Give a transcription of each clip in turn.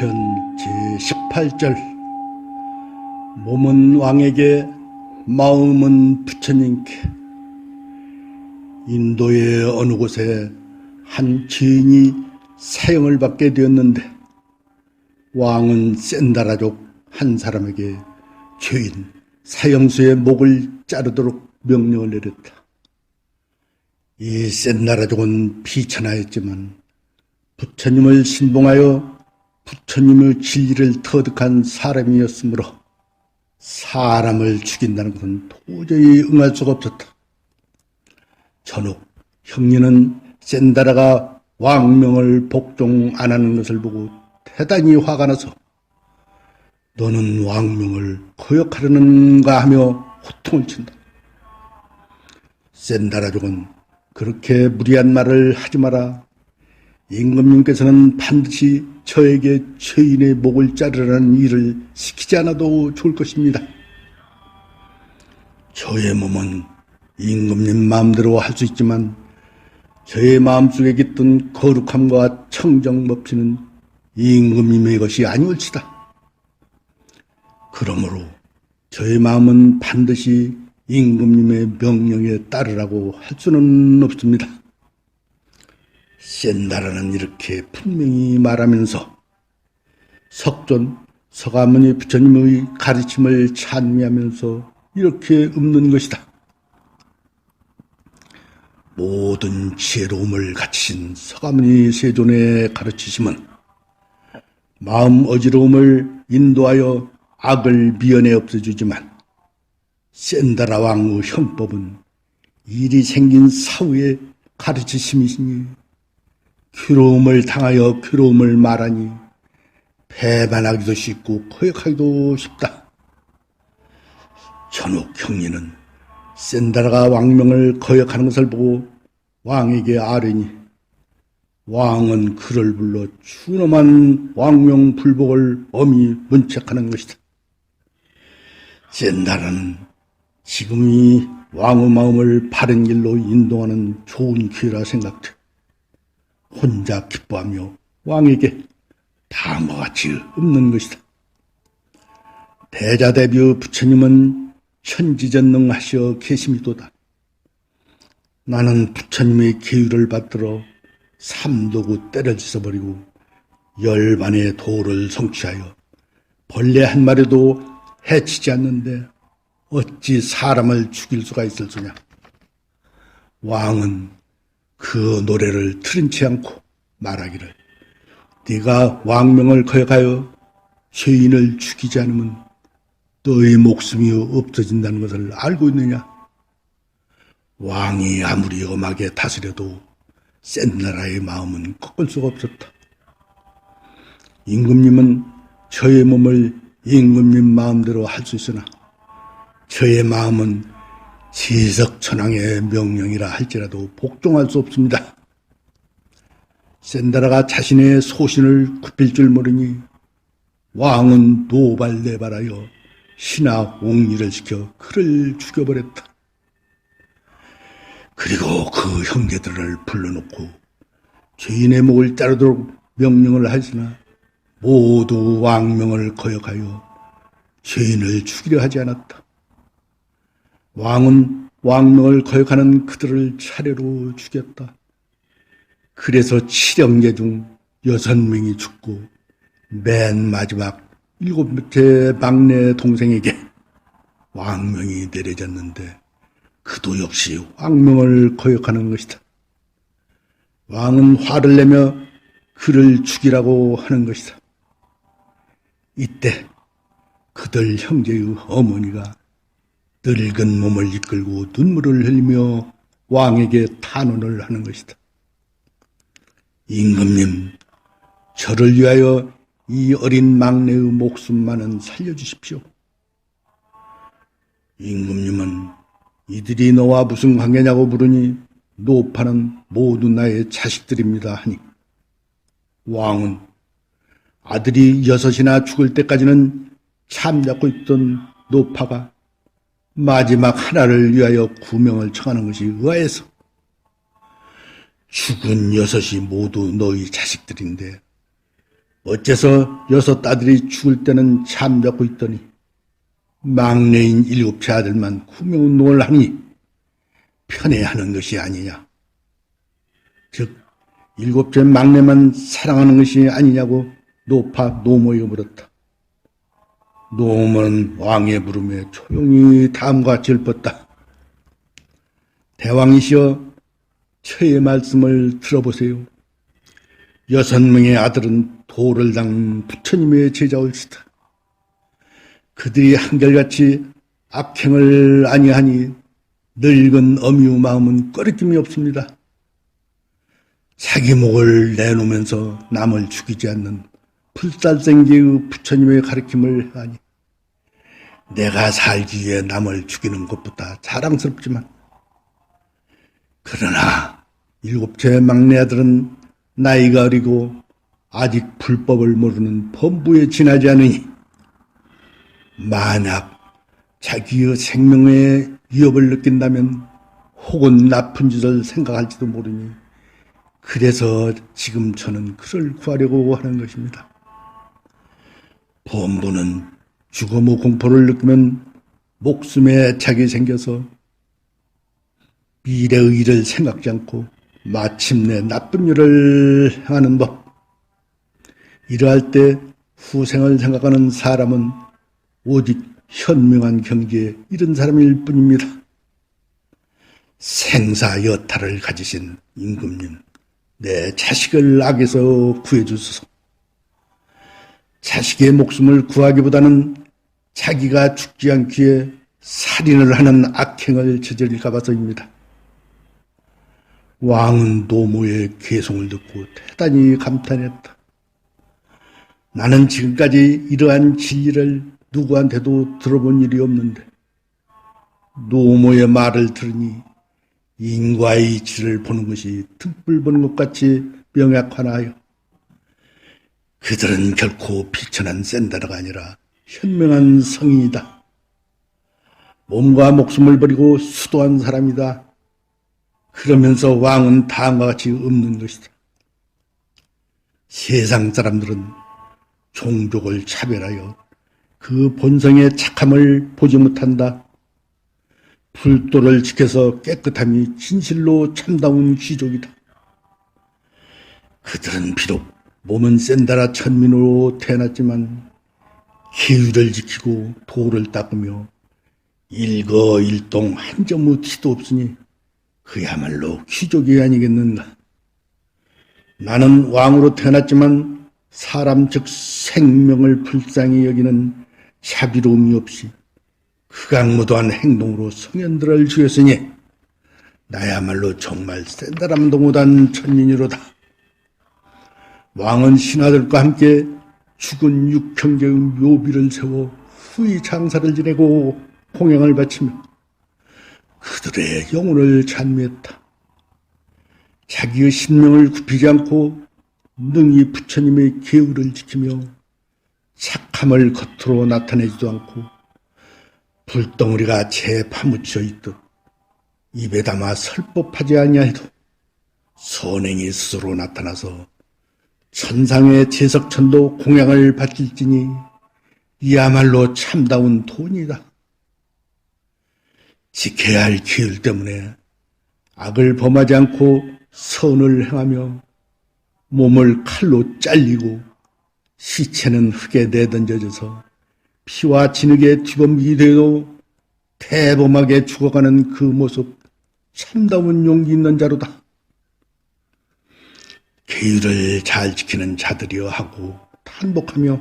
시편 제18절. 몸은 왕에게 마음은 부처님께. 인도의 어느 곳에 한 죄인이 사형을 받게 되었는데 왕은 센다라족 한 사람에게 죄인 사형수의 목을 자르도록 명령을 내렸다. 이 센다라족은 비천하였지만 부처님을 신봉하여 부처님의 진리를 터득한 사람이었으므로 사람을 죽인다는 것은 도저히 응할 수가 없었다. 전후 형님은 센다라가 왕명을 복종 안 하는 것을 보고 대단히 화가 나서 너는 왕명을 거역하려는가 하며 호통을 친다. 센다라족은 그렇게 무리한 말을 하지 마라. 임금님께서는 반드시 저에게 죄인의 목을 자르라는 일을 시키지 않아도 좋을 것입니다. 저의 몸은 임금님 마음대로 할 수 있지만 저의 마음속에 깃든 거룩함과 청정법치는 임금님의 것이 아니올지다. 그러므로 저의 마음은 반드시 임금님의 명령에 따르라고 할 수는 없습니다. 센다라는 이렇게 분명히 말하면서 석존 서가모니 부처님의 가르침을 찬미하면서 이렇게 읊는 것이다. 모든 지혜로움을 갖추신 서가모니 세존의 가르치심은 마음 어지러움을 인도하여 악을 미연에 없애주지만 센다라 왕의 형법은 일이 생긴 사후에 가르치심이시니 괴로움을 당하여 괴로움을 말하니 배반하기도 쉽고 거역하기도 쉽다. 전욱 형리는 센다라가 왕명을 거역하는 것을 보고 왕에게 아뢰니 왕은 그를 불러 추놈한 왕명 불복을 엄히 문책하는 것이다. 센다라는 지금이 왕의 마음을 바른 길로 인도하는 좋은 기회라 생각돼 혼자 기뻐하며 왕에게 다음과 같이 읊는 것이다. 대자대비 부처님은 천지전능하시어 계심이도다. 나는 부처님의 계율을 받들어 삼도구 때를 씻어버리고 열반의 도를 성취하여 벌레 한 마리도 해치지 않는데 어찌 사람을 죽일 수가 있을 수냐. 왕은 그 노래를 틀은치 않고 말하기를 네가 왕명을 거역하여 죄인을 죽이지 않으면 너의 목숨이 없어진다는 것을 알고 있느냐. 왕이 아무리 엄하게 다스려도 센나라의 마음은 꺾을 수가 없었다. 임금님은 저의 몸을 임금님 마음대로 할 수 있으나 저의 마음은 지석천왕의 명령이라 할지라도 복종할 수 없습니다. 센다라가 자신의 소신을 굽힐 줄 모르니 왕은 노발대발하여 신하 옹리를 시켜 그를 죽여버렸다. 그리고 그 형제들을 불러놓고 죄인의 목을 자르도록 명령을 하시나 모두 왕명을 거역하여 죄인을 죽이려 하지 않았다. 왕은 왕명을 거역하는 그들을 차례로 죽였다. 그래서 7형제 중 6명이 죽고 맨 마지막 7번째 막내 동생에게 왕명이 내려졌는데 그도 역시 왕명을 거역하는 것이다. 왕은 화를 내며 그를 죽이라고 하는 것이다. 이때 그들 형제의 어머니가 늙은 몸을 이끌고 눈물을 흘리며 왕에게 탄원을 하는 것이다. 임금님, 저를 위하여 이 어린 막내의 목숨만은 살려주십시오. 임금님은 이들이 너와 무슨 관계냐고 물으니 노파는 모두 나의 자식들입니다 하니 왕은 아들이 6이나 죽을 때까지는 참잡고 있던 노파가 마지막 하나를 위하여 구명을 청하는 것이 의아해서 죽은 6이 모두 너희 자식들인데 어째서 6 아들이 죽을 때는 잠자고 있더니 막내인 7째 아들만 구명운동을 하니 편애하는 것이 아니냐. 즉 7째 막내만 사랑하는 것이 아니냐고 노파 노모에게 물었다. 노모는 왕의 부름에 조용히 다음과 같이 읊었다. 대왕이시여, 처의 말씀을 들어보세요. 6명의 아들은 도를 닦는 부처님의 제자올시다. 그들이 한결같이 악행을 아니하니 늙은 어미의 마음은 꺼리낌이 없습니다. 자기 목을 내놓으면서 남을 죽이지 않는 불살생계의 부처님의 가르침을 하니 내가 살기 위해 남을 죽이는 것보다 자랑스럽지만, 그러나 7째 막내 아들은 나이가 어리고 아직 불법을 모르는 범부에 지나지 않으니 만약 자기의 생명에 위협을 느낀다면 혹은 나쁜 짓을 생각할지도 모르니 그래서 지금 저는 그를 구하려고 하는 것입니다. 범부는 죽음의 공포를 느끼면 목숨에 착이 생겨서 미래의 일을 생각지 않고 마침내 나쁜 일을 하는 법. 이러할 때 후생을 생각하는 사람은 오직 현명한 경지에 이른 사람일 뿐입니다. 생사여탈을 가지신 임금님, 내 자식을 악에서 구해주소서. 자식의 목숨을 구하기보다는 자기가 죽지 않기에 살인을 하는 악행을 저지를까 봐서입니다. 왕은 노모의 개송을 듣고 대단히 감탄했다. 나는 지금까지 이러한 진리를 누구한테도 들어본 일이 없는데 노모의 말을 들으니 인과의 이치를 보는 것이 등불 보는 것 같이 명약하나요. 그들은 결코 비천한 센다라가 아니라 현명한 성인이다. 몸과 목숨을 버리고 수도한 사람이다. 그러면서 왕은 다음과 같이 읊는 것이다. 세상 사람들은 종족을 차별하여 그 본성의 착함을 보지 못한다. 불도를 지켜서 깨끗함이 진실로 참다운 귀족이다. 그들은 비록 몸은 센다라 천민으로 태어났지만 계율을 지키고 도를 닦으며 일거일동 한 점의 티도 없으니 그야말로 귀족이 아니겠는가. 나는 왕으로 태어났지만 사람 즉 생명을 불쌍히 여기는 자비로움이 없이 극악무도한 행동으로 성현들을 죽였으니 나야말로 정말 센다람도 못한 천인이로다. 왕은 신하들과 함께 죽은 육형제의 묘비를 세워 후히 장사를 지내고 공양을 바치며 그들의 영혼을 찬미했다. 자기의 신명을 굽히지 않고 능히 부처님의 계율을 지키며 착함을 겉으로 나타내지도 않고 불덩어리가 채 파묻혀 있듯 입에 담아 설법하지 아니하여도 선행이 스스로 나타나서 천상의 제석천도 공양을 바칠지니 이야말로 참다운 돈이다. 지켜야 할 계율 때문에 악을 범하지 않고 선을 행하며 몸을 칼로 잘리고 시체는 흙에 내던져져서 피와 진흙에 뒤범기 되어도 대범하게 죽어가는 그 모습 참다운 용기 있는 자로다. 계율을 잘 지키는 자들이여 하고 탄복하며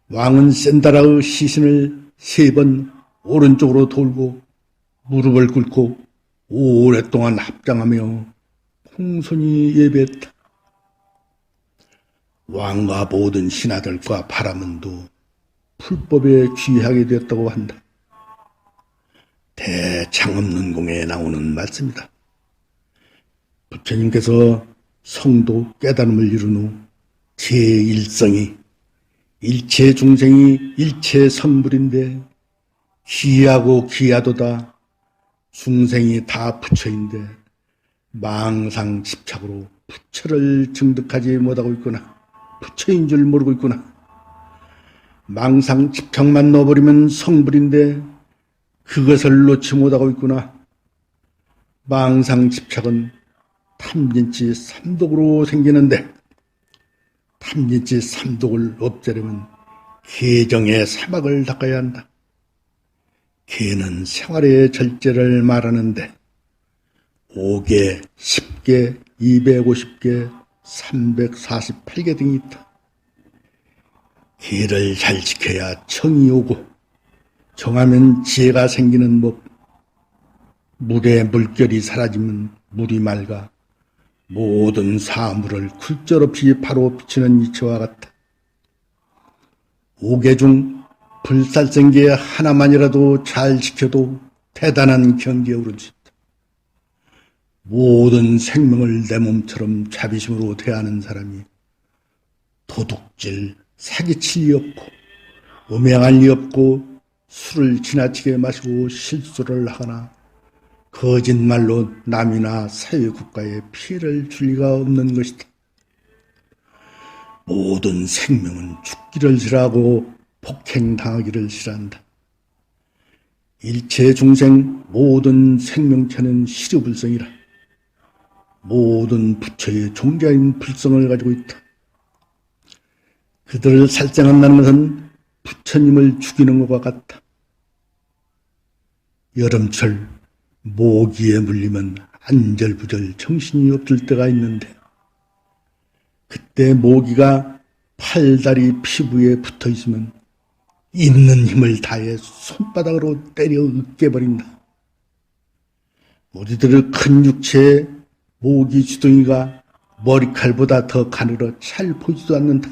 왕은 센다라의 시신을 3번 오른쪽으로 돌고 무릎을 꿇고 오랫동안 합장하며 공손히 예배했다. 왕과 모든 신하들과 바라문도 풀법에 귀하게 되었다고 한다. 대창업론공에 나오는 말씀이다. 부처님께서 성도 깨달음을 이룬 후 제1성이 일체 중생이 일체 성불인데 귀하고 귀하도다. 중생이 다 부처인데 망상 집착으로 부처를 증득하지 못하고 있구나. 부처인 줄 모르고 있구나. 망상 집착만 넣어버리면 성불인데 그것을 놓지 못하고 있구나. 망상 집착은 탐진치 삼독으로 생기는데 탐진치 삼독을 없애려면 개정의 사막을 닦아야 한다. 개는 생활의 절제를 말하는데 5개, 10개, 250개, 348개 등이 있다. 개를 잘 지켜야 정이 오고 정하면 지혜가 생기는 법. 물에 물결이 사라지면 물이 맑아 모든 사물을 굴절없이 바로 비추는 이치와 같다. 5개 중 불살생계 하나만이라도 잘 지켜도 대단한 경지에 오를 수 있다. 모든 생명을 내 몸처럼 자비심으로 대하는 사람이 도둑질, 사기칠 리 없고 음행할 리 없고 술을 지나치게 마시고 실수를 하거나 거짓말로 남이나 사회국가에 피해를 줄 리가 없는 것이다. 모든 생명은 죽기를 싫어하고 폭행당하기를 싫어한다. 일체 중생 모든 생명체는 시류불성이라 모든 부처의 종자인 불성을 가지고 있다. 그들을 살생한다는 것은 부처님을 죽이는 것과 같다. 여름철 모기에 물리면 안절부절 정신이 없을 때가 있는데 그때 모기가 팔다리 피부에 붙어 있으면 있는 힘을 다해 손바닥으로 때려 으깨버린다. 우리들의 큰 육체에 모기 주둥이가 머리칼보다 더 가늘어 잘 보이지도 않는다.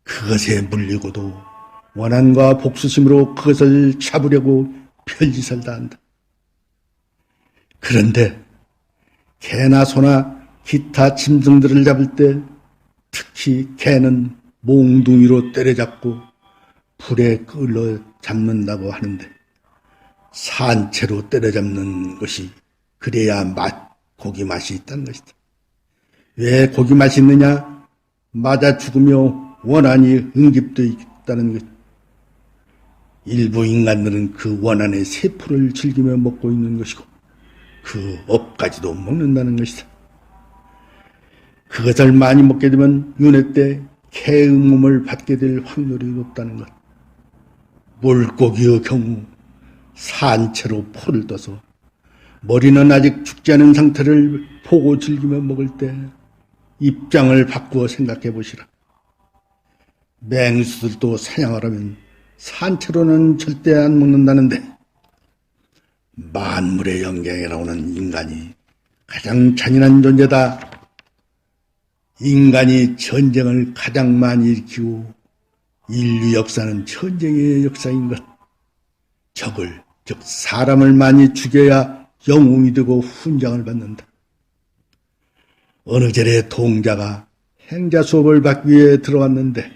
그것에 물리고도 원한과 복수심으로 그것을 잡으려고 별짓을 다 한다. 그런데 개나 소나 기타 짐승들을 잡을 때 특히 개는 몽둥이로 때려잡고 불에 끌어 잡는다고 하는데 산채로 때려잡는 것이 그래야 고기 맛이 있다는 것이다. 왜 고기 맛이 있느냐? 맞아 죽으며 원한이 응집되어 있다는 것. 일부 인간들은 그 원한의 세포를 즐기며 먹고 있는 것이고 그 업까지도 먹는다는 것이다. 그것을 많이 먹게 되면 윤회 때 개음음을 받게 될 확률이 높다는 것. 물고기의 경우 산채로 포를 떠서 머리는 아직 죽지 않은 상태를 보고 즐기며 먹을 때 입장을 바꾸어 생각해 보시라. 맹수들도 사냥하려면 산채로는 절대 안 먹는다는데 만물의 영광이라고 하는 인간이 가장 잔인한 존재다. 인간이 전쟁을 가장 많이 일으키고 인류 역사는 전쟁의 역사인 것. 적을, 즉 사람을 많이 죽여야 영웅이 되고 훈장을 받는다. 어느 절에 동자가 행자 수업을 받기 위해 들어왔는데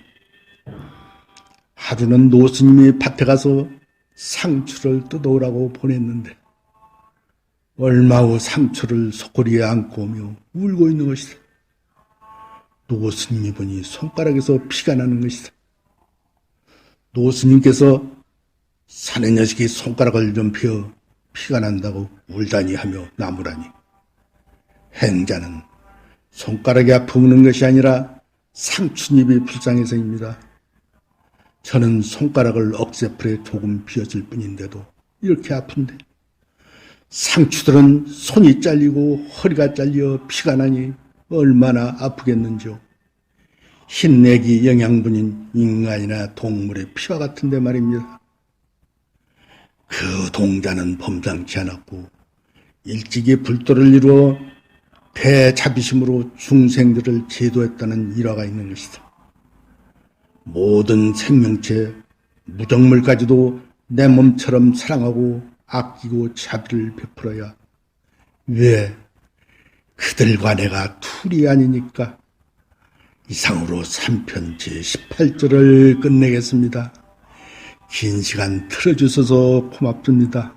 하루는 노스님이 밭에 가서 상추를 뜯어오라고 보냈는데 얼마 후 상추를 소쿠리에 안고 오며 울고 있는 것이다. 노스님이 보니 손가락에서 피가 나는 것이다. 노스님께서 사내 녀석이 손가락을 좀 펴 피가 난다고 울다니 하며 나무라니. 행자는 손가락이 아프는 것이 아니라 상추잎이 불쌍해서입니다. 저는 손가락을 억새풀에 조금 비었을 뿐인데도 이렇게 아픈데 상추들은 손이 잘리고 허리가 잘려 피가 나니 얼마나 아프겠는지요. 흰내기 영양분인 인간이나 동물의 피와 같은데 말입니다. 그 동자는 범상치 않았고 일찍이 불도를 이루어 대자비심으로 중생들을 제도했다는 일화가 있는 것이다. 모든 생명체, 무정물까지도 내 몸처럼 사랑하고 아끼고 자비를 베풀어야 왜 그들과 내가 둘이 아니니까. 이상으로 3편 제18절을 끝내겠습니다. 긴 시간 틀어주셔서 고맙습니다.